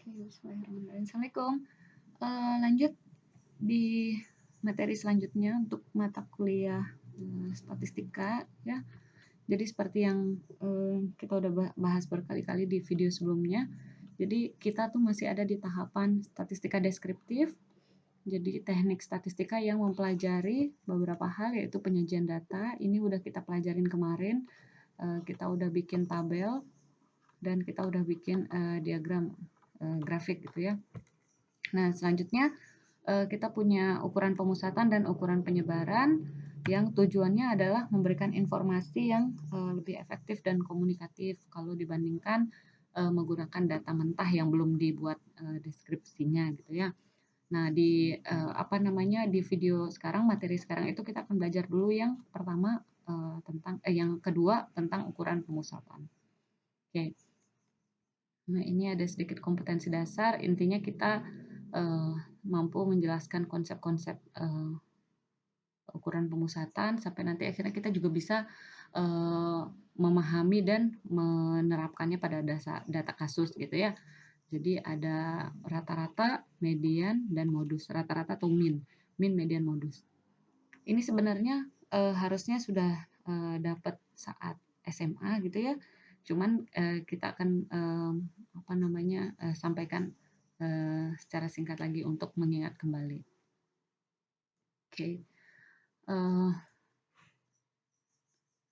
Oke, bismillahirrahmanirrahim. Assalamualaikum. Lanjut di materi selanjutnya untuk mata kuliah statistika ya. Jadi seperti yang kita udah bahas berkali-kali di video sebelumnya. Jadi kita tuh masih ada di tahapan statistika deskriptif. Jadi teknik statistika yang mempelajari beberapa hal yaitu penyajian data. Ini udah kita pelajarin kemarin. Kita udah bikin tabel dan kita udah bikin diagram grafik gitu ya. Nah, selanjutnya kita punya ukuran pemusatan dan ukuran penyebaran yang tujuannya adalah memberikan informasi yang lebih efektif dan komunikatif kalau dibandingkan menggunakan data mentah yang belum dibuat deskripsinya gitu ya. Nah, di di video sekarang, materi sekarang itu kita akan belajar dulu yang pertama yang kedua tentang ukuran pemusatan. Oke. Nah, ini ada sedikit kompetensi dasar. Intinya kita mampu menjelaskan konsep-konsep ukuran pemusatan sampai nanti akhirnya kita juga bisa memahami dan menerapkannya pada data kasus gitu ya. Jadi ada rata-rata, median, dan modus. Rata-rata atau min, median, modus. Ini sebenarnya harusnya sudah dapat saat SMA gitu ya. Cuman kita akan sampaikan secara singkat lagi untuk mengingat kembali. Oke.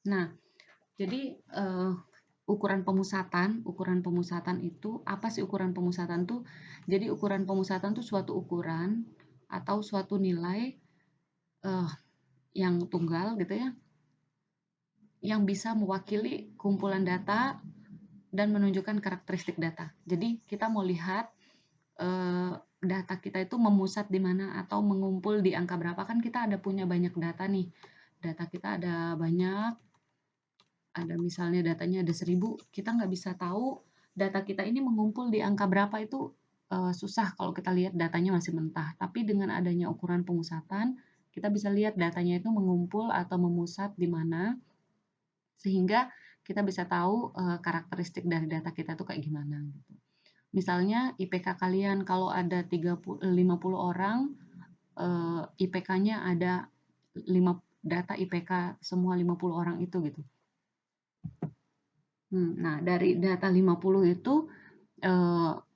Nah, jadi ukuran pemusatan itu apa sih ukuran pemusatan tuh? Jadi ukuran pemusatan tuh suatu ukuran atau suatu nilai yang tunggal gitu ya, yang bisa mewakili kumpulan data dan menunjukkan karakteristik data. Jadi kita mau lihat data kita itu memusat di mana atau mengumpul di angka berapa, kan kita ada punya banyak data nih. Data kita ada banyak, ada misalnya datanya ada 1000, kita nggak bisa tahu data kita ini mengumpul di angka berapa itu susah kalau kita lihat datanya masih mentah. Tapi dengan adanya ukuran pemusatan, kita bisa lihat datanya itu mengumpul atau memusat di mana, sehingga kita bisa tahu karakteristik dari data kita tuh kayak gimana gitu. Misalnya IPK kalian kalau ada 50 orang, IPK-nya ada data IPK semua 50 orang itu gitu. Nah, dari data 50 itu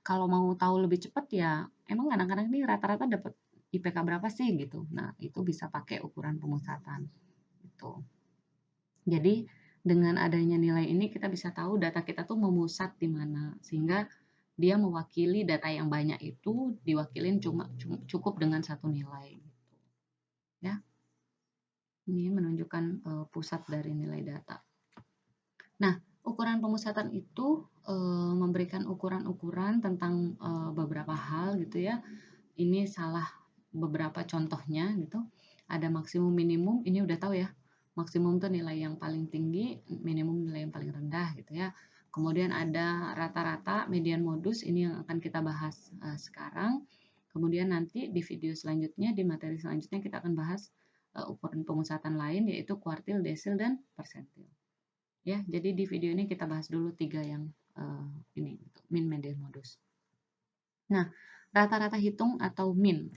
kalau mau tahu lebih cepat ya emang anak-anak ini rata-rata dapat IPK berapa sih gitu. Nah, itu bisa pakai ukuran pemusatan gitu. Jadi dengan adanya nilai ini kita bisa tahu data kita tuh memusat di mana, sehingga dia mewakili data yang banyak itu diwakilin cukup dengan satu nilai gitu. Ya. Ini menunjukkan pusat dari nilai data. Nah, ukuran pemusatan itu memberikan ukuran-ukuran tentang beberapa hal gitu ya. Ini salah beberapa contohnya gitu. Ada maksimum, minimum, ini udah tahu ya. Maksimum itu nilai yang paling tinggi, minimum nilai yang paling rendah gitu ya. Kemudian ada rata-rata, median, modus, ini yang akan kita bahas sekarang. Kemudian nanti di video selanjutnya, di materi selanjutnya kita akan bahas ukuran pemusatan lain yaitu kuartil, desil, dan persentil. Ya, jadi di video ini kita bahas dulu 3 yang ini, min, median, modus. Nah, rata-rata hitung atau min.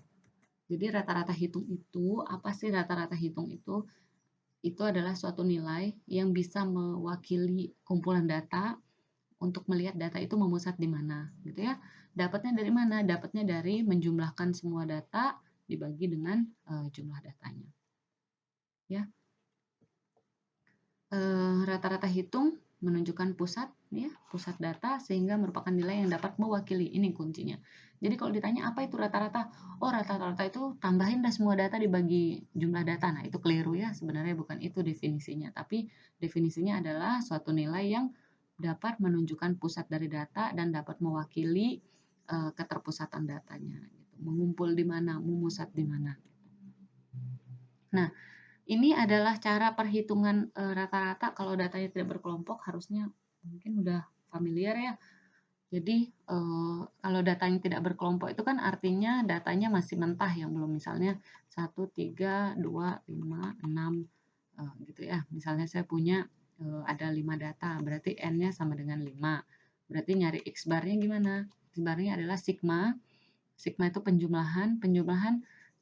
Jadi rata-rata hitung itu, apa sih rata-rata hitung itu? Itu adalah suatu nilai yang bisa mewakili kumpulan data untuk melihat data itu memusat di mana, gitu ya. Dapatnya dari mana? Dapatnya dari menjumlahkan semua data dibagi dengan jumlah datanya. Ya. Rata-rata hitung menunjukkan pusat ya, pusat data sehingga merupakan nilai yang dapat mewakili. Ini kuncinya. Jadi kalau ditanya apa itu rata-rata? Oh, rata-rata itu tambahin dah semua data dibagi jumlah data. Nah, itu keliru ya. Sebenarnya bukan itu definisinya, tapi definisinya adalah suatu nilai yang dapat menunjukkan pusat dari data dan dapat mewakili keterpusatan datanya gitu. Mengumpul di mana, memusat di mana. Nah, ini adalah cara perhitungan rata-rata kalau datanya tidak berkelompok, harusnya mungkin udah familiar ya. Jadi kalau datanya tidak berkelompok itu kan artinya datanya masih mentah yang belum, misalnya 1, 3, 2, 5, 6 gitu ya. Misalnya saya punya ada 5 data, berarti N-nya sama dengan 5. Berarti nyari X barnya gimana? X-barnya adalah sigma. Sigma itu penjumlahan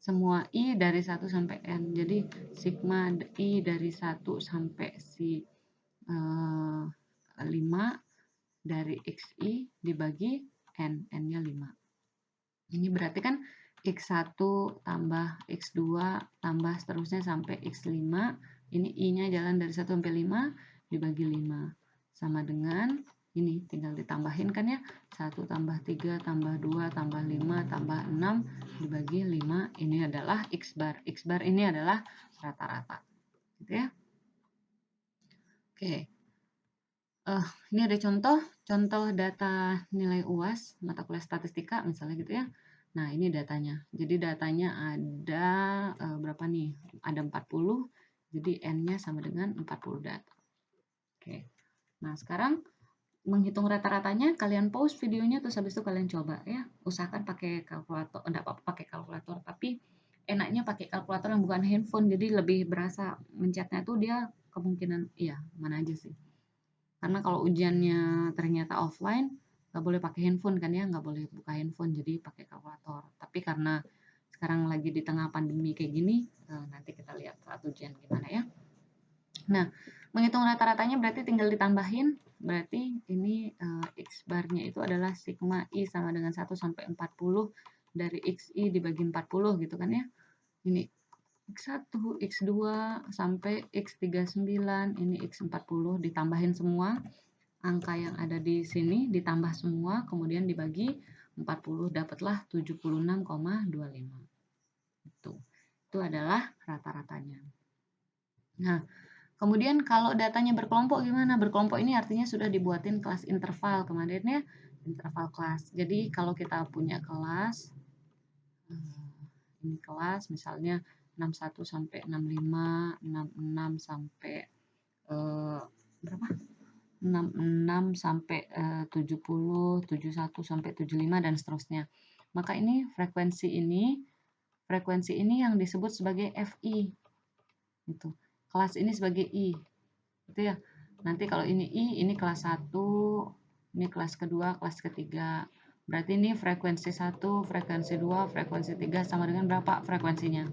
semua I dari 1 sampai N. Jadi sigma I dari 1 sampai 5 dari XI dibagi N. N-nya 5. Ini berarti kan X1 tambah X2 tambah seterusnya sampai X5. Ini I-nya jalan dari 1 sampai 5 dibagi 5. Sama dengan ini tinggal ditambahin kan ya. 1 tambah 3 tambah 2 tambah 5 tambah 6 dibagi 5. Ini adalah X bar. X bar ini adalah rata-rata. Gitu ya. Oke. Ini ada contoh data nilai UAS mata kuliah statistika misalnya gitu ya. Nah, ini datanya. Jadi datanya ada berapa nih? Ada 40. Jadi N-nya sama dengan 40 data. Oke. Nah, sekarang menghitung rata-ratanya, kalian pause videonya terus habis itu kalian coba ya. Usahakan pakai kalkulator, enggak apa-apa pakai kalkulator, tapi enaknya pakai kalkulator yang bukan handphone. Jadi lebih berasa mencetnya tuh dia kemungkinan iya, mana aja sih. Karena kalau ujiannya ternyata offline, nggak boleh pakai handphone kan ya, nggak boleh buka handphone, jadi pakai kalkulator. Tapi karena sekarang lagi di tengah pandemi kayak gini, nanti kita lihat saat ujian gimana ya. Nah, menghitung rata-ratanya berarti tinggal ditambahin, berarti ini X barnya itu adalah sigma I sama dengan 1 sampai 40 dari XI dibagi 40 gitu kan ya. Ini X1, X2 sampai X39, ini X40 ditambahin semua. Angka yang ada di sini ditambah semua, kemudian dibagi 40, dapatlah 76,25. Itu adalah rata-ratanya. Nah, kemudian kalau datanya berkelompok gimana? Berkelompok ini artinya sudah dibuatin kelas interval kemarin ya, interval kelas. Jadi kalau kita punya kelas, ini kelas misalnya 61 sampai 65, 66 sampai berapa? 66 sampai 70, 71 sampai 75 dan seterusnya. Maka ini frekuensi ini yang disebut sebagai FI. Gitu. Kelas ini sebagai I. Gitu ya. Nanti kalau ini I, ini kelas 1, ini kelas kedua, kelas ketiga. Berarti ini frekuensi 1, frekuensi 2, frekuensi 3 sama dengan berapa frekuensinya?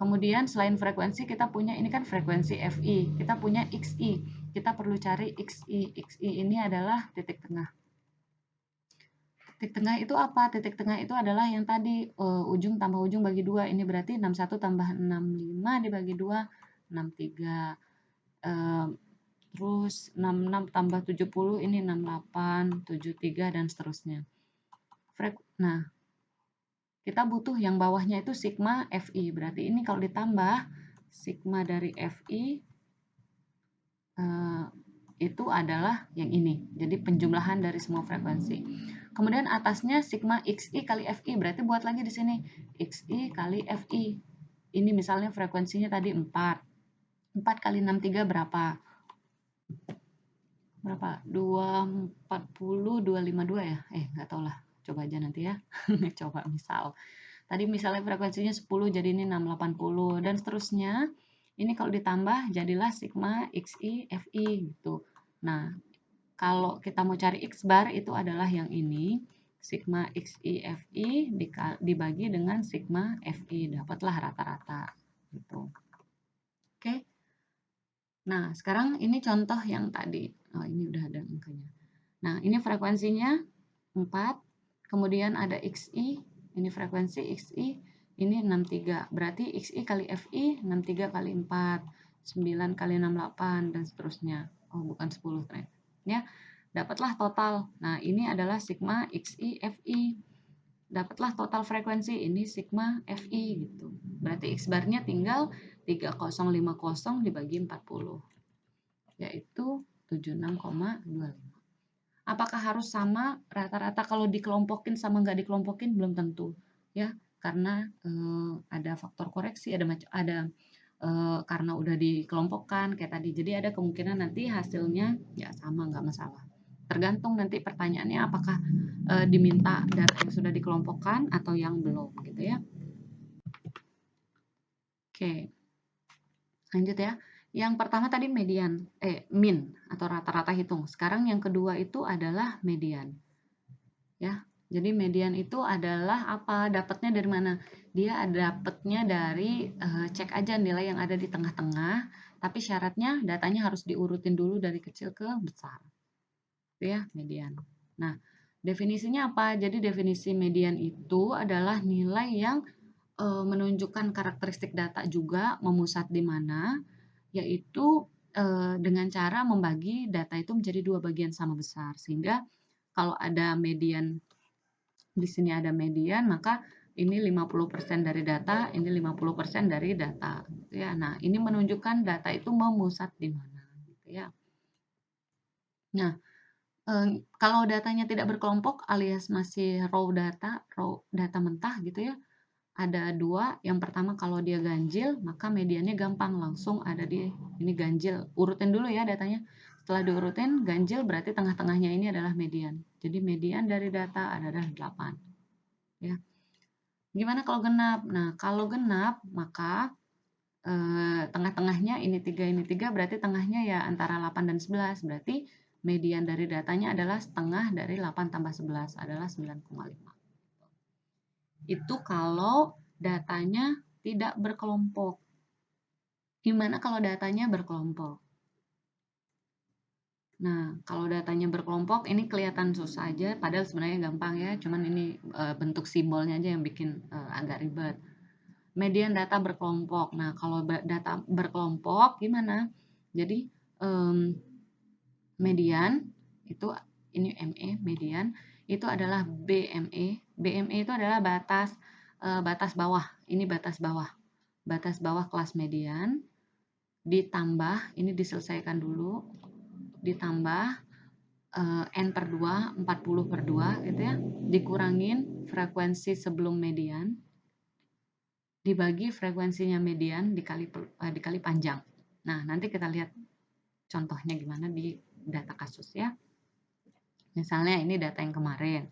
Kemudian selain frekuensi kita punya ini kan frekuensi FI, kita punya XI. Kita perlu cari XI. XI ini adalah titik tengah. Titik tengah itu apa? Titik tengah itu adalah yang tadi ujung tambah ujung bagi 2. Ini berarti 61 tambah 65 dibagi 2, 63. Terus 66 tambah 70 ini 68, 73 dan seterusnya. Nah, kita butuh yang bawahnya itu sigma FI. Berarti ini kalau ditambah sigma dari FI itu adalah yang ini. Jadi penjumlahan dari semua frekuensi. Kemudian atasnya sigma XI kali FI. Berarti buat lagi di sini XI kali FI. Ini misalnya frekuensinya tadi 4. 4 kali 63 berapa? Berapa? 240, 252 ya? Nggak tahu lah. Coba aja nanti ya. Coba misal. Tadi misalnya frekuensinya 10 jadi ini 680 dan seterusnya. Ini kalau ditambah jadilah sigma XI FI gitu. Nah, kalau kita mau cari X bar itu adalah yang ini. Sigma XI FI dibagi dengan sigma FI. Dapatlah rata-rata gitu. Oke. Nah, sekarang ini contoh yang tadi. Oh, ini udah ada angkanya. Nah, ini frekuensinya 4. Kemudian ada XI. Ini frekuensi XI. Ini 63. Berarti XI kali FI 63 kali 4. 9 kali 68 dan seterusnya. Oh, bukan 10 ternyata. Ya, dapatlah total. Nah, ini adalah sigma XI FI. Dapatlah total frekuensi. Ini sigma FI gitu. Berarti X barnya tinggal 3050 dibagi 40. Yaitu 76,25. Apakah harus sama rata-rata kalau dikelompokin sama nggak dikelompokin belum tentu ya karena ada faktor koreksi ada karena udah dikelompokkan kayak tadi jadi ada kemungkinan nanti hasilnya ya sama nggak masalah tergantung nanti pertanyaannya apakah diminta data yang sudah dikelompokkan atau yang belum gitu ya. Oke lanjut ya. Yang pertama tadi min atau rata-rata hitung. Sekarang yang kedua itu adalah median. Ya. Jadi median itu adalah apa? Dapatnya dari mana? Dia dapatnya dari cek aja nilai yang ada di tengah-tengah, tapi syaratnya datanya harus diurutin dulu dari kecil ke besar. Itu ya, median. Nah, definisinya apa? Jadi definisi median itu adalah nilai yang menunjukkan karakteristik data juga memusat di mana, yaitu dengan cara membagi data itu menjadi dua bagian sama besar. Sehingga kalau ada median, di sini ada median, maka ini 50% dari data, ini 50% dari data. Gitu ya. Nah, ini menunjukkan data itu memusat di mana. Gitu ya. Nah, kalau datanya tidak berkelompok alias masih raw data mentah gitu ya, ada dua. Yang pertama kalau dia ganjil, maka mediannya gampang, langsung ada di ini ganjil. Urutin dulu ya datanya. Setelah diurutin, ganjil berarti tengah-tengahnya ini adalah median. Jadi median dari data adalah 8. Ya. Gimana kalau genap? Nah, kalau genap, maka tengah-tengahnya ini 3 berarti tengahnya ya antara 8 dan 11. Berarti median dari datanya adalah setengah dari 8 tambah 11 adalah 9,5. Itu kalau datanya tidak berkelompok. Gimana kalau datanya berkelompok? Nah, kalau datanya berkelompok ini kelihatan susah aja, padahal sebenarnya gampang ya, cuman ini bentuk simbolnya aja yang bikin agak ribet. Median data berkelompok. Nah, kalau data berkelompok gimana? Jadi median itu ini ME median itu adalah BME. BME itu adalah batas bawah. Ini batas bawah. Batas bawah kelas median ditambah ini diselesaikan dulu ditambah N per 2, 40 per 2 gitu ya, dikurangin frekuensi sebelum median, dibagi frekuensinya median dikali panjang. Nah, nanti kita lihat contohnya gimana di data kasus ya. Misalnya ini data yang kemarin.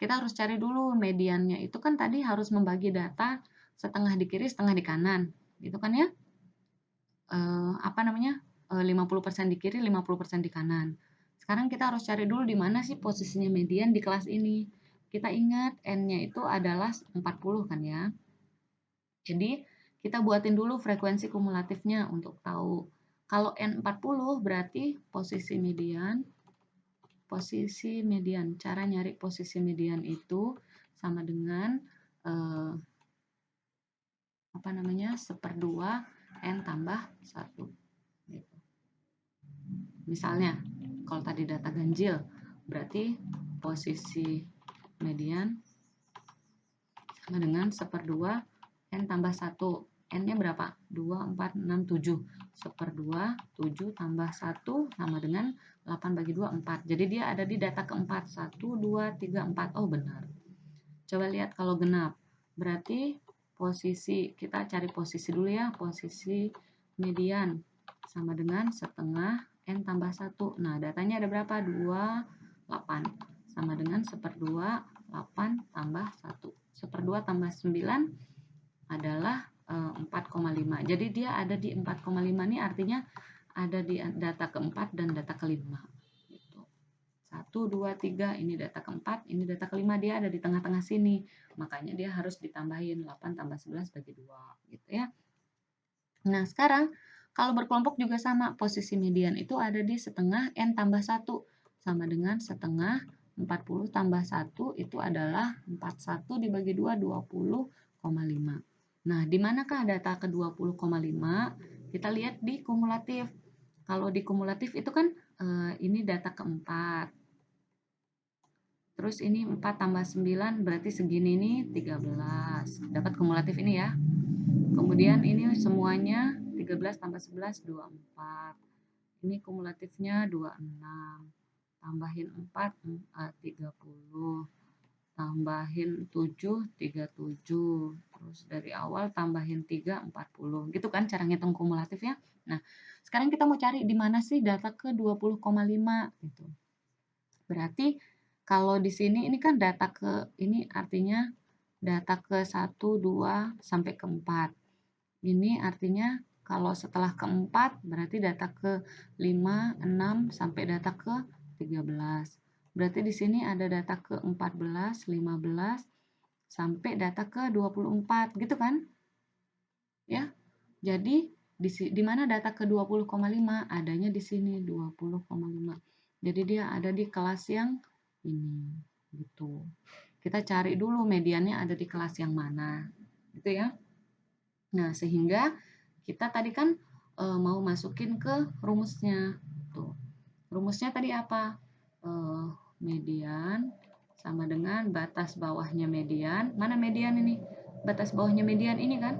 Kita harus cari dulu mediannya. Itu kan tadi harus membagi data setengah di kiri, setengah di kanan. Gitu kan ya? 50% di kiri, 50% di kanan. Sekarang kita harus cari dulu di mana sih posisinya median di kelas ini. Kita ingat N-nya itu adalah 40 kan ya. Jadi kita buatin dulu frekuensi kumulatifnya untuk tahu. Kalau N 40 berarti posisi median. Cara nyari posisi median itu sama dengan seperdua N tambah 1. Gitu. Misalnya, kalau tadi data ganjil, berarti posisi median sama dengan seperdua N tambah 1. N-nya berapa? 2, 4, 6, 7. Seperdua, 7 tambah 1 sama dengan 8 bagi 2, 4. Jadi dia ada di data keempat. 1, 2, 3, 4. Oh benar. Coba lihat kalau genap. Berarti kita cari posisi dulu ya. Posisi median sama dengan setengah N tambah 1. Nah, datanya ada berapa? 2, 8. Sama dengan seperdua, 8 tambah 1. Seperdua tambah 9 adalah 4,5. Jadi dia ada di 4,5 nih artinya ada di data keempat dan data kelima. Gitu. 1, 2, 3 ini data keempat, ini data kelima, dia ada di tengah-tengah sini. Makanya dia harus ditambahin 8 tambah 11 bagi 2. Gitu ya. Nah sekarang kalau berkelompok juga sama, posisi median itu ada di setengah N tambah 1 sama dengan setengah 40 tambah 1 itu adalah 41 dibagi 2, 20,5. Nah, di manakah data ke 20,5? Kita lihat di kumulatif. Kalau di kumulatif itu kan ini data keempat. Terus ini 4 tambah 9 berarti segini nih 13. Dapat kumulatif ini ya. Kemudian ini semuanya 13 tambah 11, 24. Ini kumulatifnya 26. Tambahin 4, 30. Tambahin 7, 37. Terus dari awal tambahin 3, 40. Gitu kan cara ngitung kumulatif ya. Nah, sekarang kita mau cari di mana sih data ke 20,5 gitu. Berarti kalau di sini ini kan data ke ini artinya data ke 1, 2 sampai ke 4. Ini artinya kalau setelah ke 4 berarti data ke 5, 6 sampai data ke 13. Berarti di sini ada data ke 14, 15, sampai data ke 24, gitu kan? Ya. Jadi di mana data ke 20,5? Adanya di sini 20,5. Jadi dia ada di kelas yang ini, gitu. Kita cari dulu mediannya ada di kelas yang mana, gitu ya. Nah, sehingga kita tadi kan mau masukin ke rumusnya. Tuh. Rumusnya tadi apa? Median sama dengan batas bawahnya median. Mana median ini? Batas bawahnya median ini kan?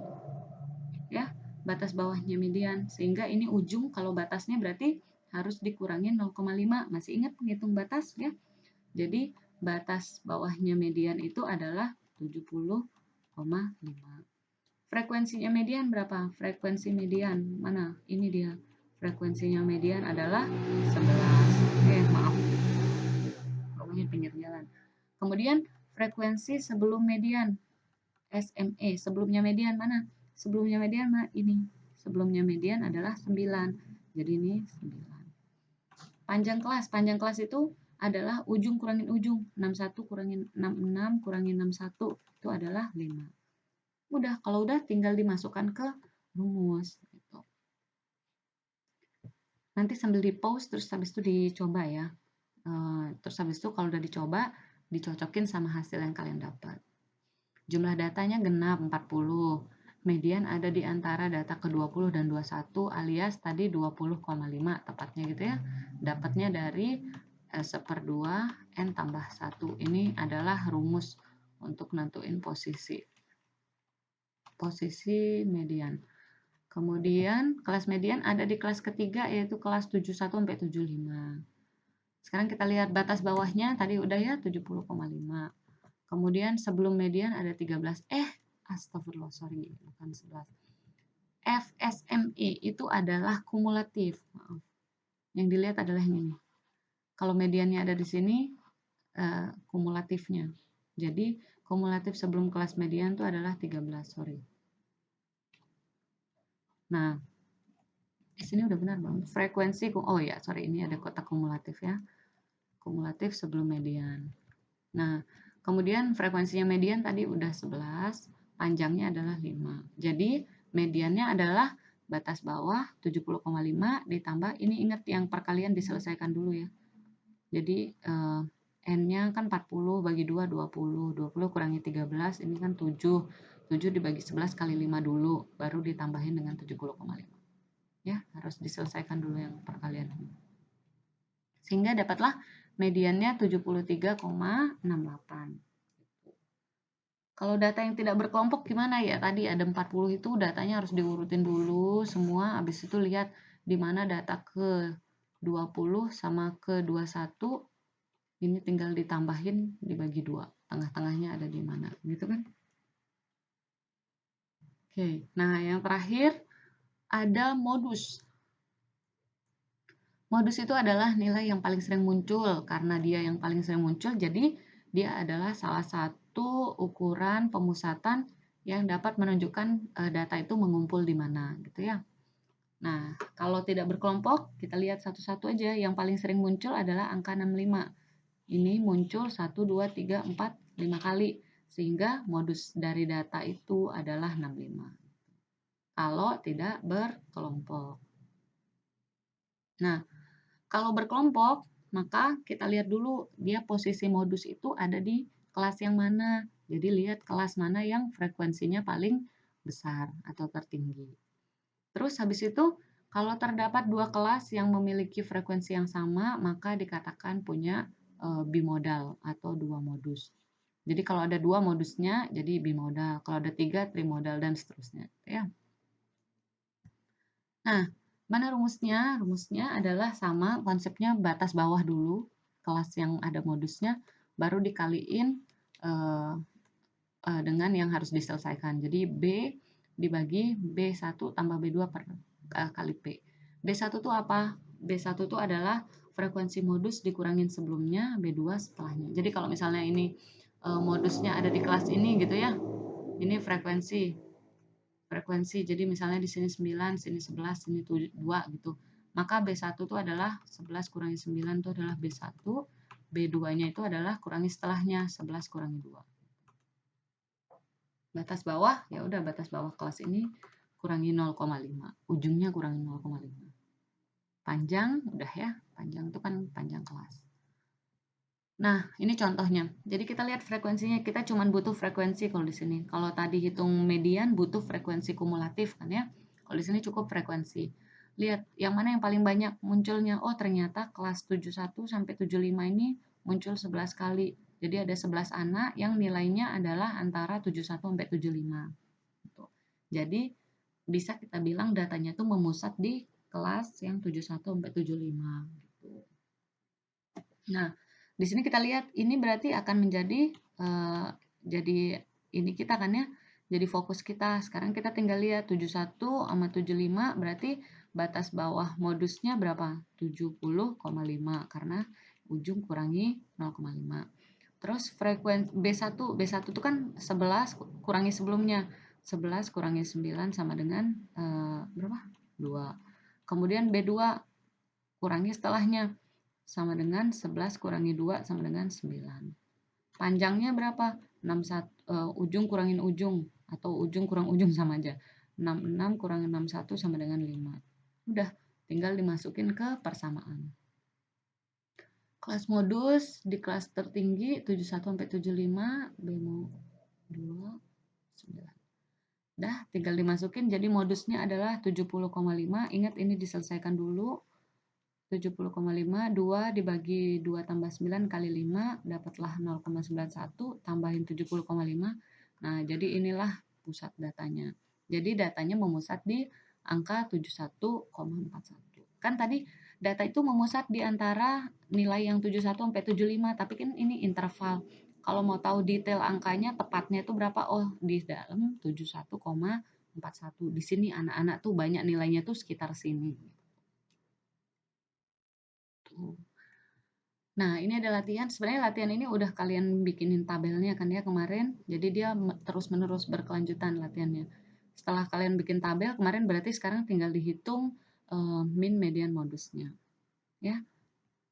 Ya, batas bawahnya median. Sehingga ini ujung, kalau batasnya berarti harus dikurangin 0,5. Masih ingat penghitung batas ya? Jadi batas bawahnya median itu adalah 70,5. Frekuensinya median berapa? Frekuensi median mana? Ini dia. Frekuensinya median adalah 11. Maaf. Pokoknya pinggir jalan. Kemudian frekuensi sebelum median. SME. Sebelumnya median mana? Sebelumnya median mana? Ini. Sebelumnya median adalah 9. Jadi ini 9. Panjang kelas. Panjang kelas itu adalah ujung kurangin ujung. 61 kurangin 66 kurangin 61. Itu adalah 5. Udah, kalau udah tinggal dimasukkan ke rumus gitu. Nanti sambil di pause terus habis itu dicoba ya. Terus habis itu kalau udah dicoba dicocokin sama hasil yang kalian dapat. Jumlah datanya genap 40. Median ada di antara data ke-20 dan 21 alias tadi 20,5 tepatnya gitu ya. Dapatnya dari 1/2 N tambah 1. Ini adalah rumus untuk nentuin posisi median. Kemudian kelas median ada di kelas ketiga yaitu kelas 71 sampai 75. Sekarang kita lihat batas bawahnya tadi udah ya 70,5. Kemudian sebelum median ada 13. Astagfirullah, sorry, bukan 11. FSME itu adalah kumulatif. Maaf. Yang dilihat adalah yang ini. Kalau mediannya ada di sini, kumulatifnya. Jadi kumulatif sebelum kelas median itu adalah 13, sorry. Nah, di sini udah benar Bang. Frekuensi, oh ya, sorry, ini ada kotak kumulatif ya. Kumulatif sebelum median. Nah, kemudian frekuensinya median tadi udah 11, panjangnya adalah 5. Jadi, mediannya adalah batas bawah 70,5 ditambah, ini ingat yang perkalian diselesaikan dulu ya. Jadi, N-nya kan 40 bagi 2, 20. 20 kurangi 13, ini kan 7. 7 dibagi 11 kali 5 dulu, baru ditambahin dengan 70,5. Ya, harus diselesaikan dulu yang perkalian. Sehingga dapatlah mediannya 73,68. Kalau data yang tidak berkelompok gimana ya? Tadi ada 40 itu datanya harus diurutin dulu semua, habis itu lihat di mana data ke 20 sama ke 21. Ini tinggal ditambahin dibagi 2. Tengah-tengahnya ada di mana, gitu kan? Oke, nah yang terakhir ada modus. Modus itu adalah nilai yang paling sering muncul. Karena dia yang paling sering muncul, jadi dia adalah salah satu ukuran pemusatan yang dapat menunjukkan data itu mengumpul di mana, gitu ya. Nah, kalau tidak berkelompok, kita lihat satu-satu aja. Yang paling sering muncul adalah angka 65. Ini muncul 1, 2, 3, 4, 5 kali. Sehingga modus dari data itu adalah 65. Kalau tidak berkelompok. Nah, kalau berkelompok, maka kita lihat dulu dia posisi modus itu ada di kelas yang mana. Jadi lihat kelas mana yang frekuensinya paling besar atau tertinggi. Terus habis itu, kalau terdapat dua kelas yang memiliki frekuensi yang sama, maka dikatakan punya bimodal atau dua modus. Jadi kalau ada dua modusnya, jadi bimodal. Kalau ada tiga, trimodal, dan seterusnya. Ya. Nah, mana rumusnya? Rumusnya adalah sama konsepnya batas bawah dulu, kelas yang ada modusnya, baru dikaliin dengan yang harus diselesaikan. Jadi B dibagi B1 tambah B2 kali P. B1 itu apa? B1 itu adalah frekuensi modus dikurangin sebelumnya, B2 setelahnya. Jadi kalau misalnya ini modusnya ada di kelas ini gitu ya. Ini frekuensi. Jadi misalnya di sini 9, sini 11, sini 2 gitu. Maka B1 itu adalah 11 kurangi 9 itu adalah B1 B2-nya itu adalah kurangi setelahnya, 11 kurangi 2. Batas bawah, ya udah batas bawah kelas ini kurangi 0,5. Ujungnya kurangi 0,5. Panjang, udah ya. Panjang itu kan panjang kelas. Nah, ini contohnya. Jadi kita lihat frekuensinya, kita cuma butuh frekuensi kalau di sini. Kalau tadi hitung median butuh frekuensi kumulatif kan ya. Kalau di sini cukup frekuensi. Lihat yang mana yang paling banyak munculnya. Oh, ternyata kelas 71 sampai 75 ini muncul 11 kali. Jadi ada 11 anak yang nilainya adalah antara 71 sampai 75. Gitu. Jadi bisa kita bilang datanya tuh memusat di kelas yang 71 sampai 75 gitu. Nah, di sini kita lihat ini berarti akan menjadi jadi ini kita kan ya. Jadi fokus kita. Sekarang kita tinggal lihat 71 sama 75 berarti batas bawah modusnya berapa? 70,5 karena ujung kurangi 0,5. Terus frekuensi B1 itu kan 11 kurangi sebelumnya. 11 kurangi 9 sama dengan berapa? 2. Kemudian B2 kurangi setelahnya sama dengan 11 kurangi 2 sama dengan 9. Panjangnya berapa? 61, ujung kurangin ujung atau ujung kurang ujung sama aja. 66 kurangi 61 sama dengan 5. Udah, tinggal dimasukin ke persamaan. Kelas modus di kelas tertinggi 71 sampai 75, bemo 2, 9. Dah, tinggal dimasukin jadi modusnya adalah 70,5. Ingat ini diselesaikan dulu. 70,5, 2 dibagi 2 tambah 9 kali 5, dapatlah 0,91, tambahin 70,5. Nah, jadi inilah pusat datanya. Jadi datanya memusat di angka 71,41. Kan tadi data itu memusat di antara nilai yang 71 sampai 75, tapi kan ini interval. Kalau mau tahu detail angkanya tepatnya itu berapa? Oh, di dalam 71,41. Di sini anak-anak tuh banyak nilainya tuh sekitar sini. Nah, ini ada latihan. Sebenarnya latihan ini udah kalian bikinin tabelnya kan ya kemarin. Jadi dia terus-menerus berkelanjutan latihannya. Setelah kalian bikin tabel kemarin berarti sekarang tinggal dihitung min median modusnya. Ya.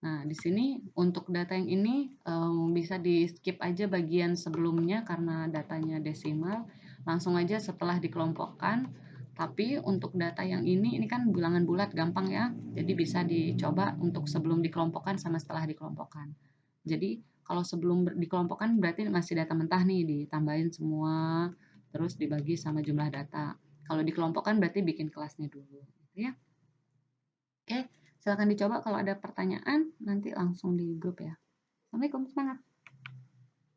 Nah, di sini untuk data yang ini bisa di-skip aja bagian sebelumnya karena datanya desimal. Langsung aja setelah dikelompokkan. Tapi untuk data yang ini kan bilangan bulat gampang ya. Jadi bisa dicoba untuk sebelum dikelompokkan sama setelah dikelompokkan. Jadi kalau sebelum dikelompokkan berarti masih data mentah nih, ditambahin semua, terus dibagi sama jumlah data. Kalau dikelompokkan berarti bikin kelasnya dulu. Gitu ya. Oke, silakan dicoba kalau ada pertanyaan nanti langsung di grup ya. Assalamualaikum, semangat.